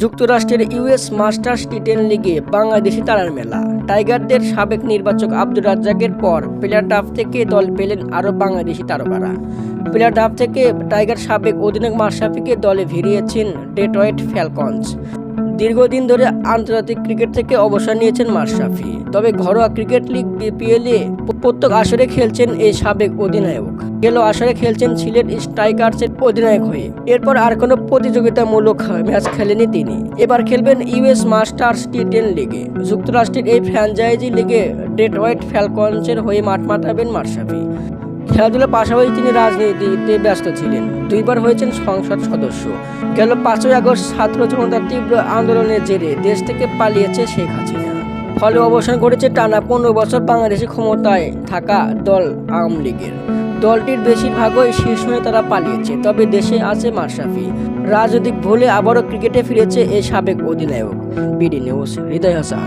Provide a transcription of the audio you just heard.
যুক্তরাষ্ট্রের US masters টি10 লিগে বাংলাদেশি তারার মেলা। টাইগারদের সাবেক নির্বাচক আব্দুর রাজ্জাকের পর প্লেয়ার ড্রাফট থেকে দল পেলেন আরও বাংলাদেশি তারকারা। প্লেয়ার ড্রাফট থেকে টাইগার সাবেক অধিনায়ক মাশরাফিকে দলে ভিড়িয়েছেন ডেট্রয়েট ফ্যালকনস। দীর্ঘদিন ধরে আন্তর্জাতিক ক্রিকেট থেকে অবসর নিয়েছেন মাশরাফি, তবে ঘরোয়া ক্রিকেট লিগ বিপিএলে প্রত্যেক আসরে খেলছেন এই সাবেক অধিনায়ক। গেল আসরে খেলছেন সিলেট স্ট্রাইকার্সের অধিনায়ক হয়ে। এরপর আর কোনো প্রতিযোগিতামূলক ম্যাচ খেলেনি তিনি। এবার খেলবেন ইউএস মাস্টার্স টি10 লিগে। যুক্তরাষ্ট্রের এই ফ্র্যাঞ্চাইজি লিগে ডেট্রয়েট ফ্যালকনসের হয়ে মাঠ মাতাবেন মাশরাফি। খেলাধুলার পাশাপাশি তিনি রাজনীতিতে ব্যস্ত ছিলেন, দুইবার হয়েছেন সংসদ সদস্য। গেল 5ই আগস্ট ছাত্র জনতার তীব্র আন্দোলনের জেরে দেশ থেকে পালিয়েছে শেখ হাসিনা। ফলে অবসান ঘটেছে টানা 15 বছর বাংলাদেশে ক্ষমতায় থাকা দল আওয়ামী লীগের। দলটির বেশিরভাগই শীর্ষ নেতারা পালিয়েছে, তবে দেশে আছে মাশরাফি। রাজনৈতিক ভুলে আবারও ক্রিকেটে ফিরেছে এই সাবেক অধিনায়ক। বিডি নিউজ, হৃদয় হাসান।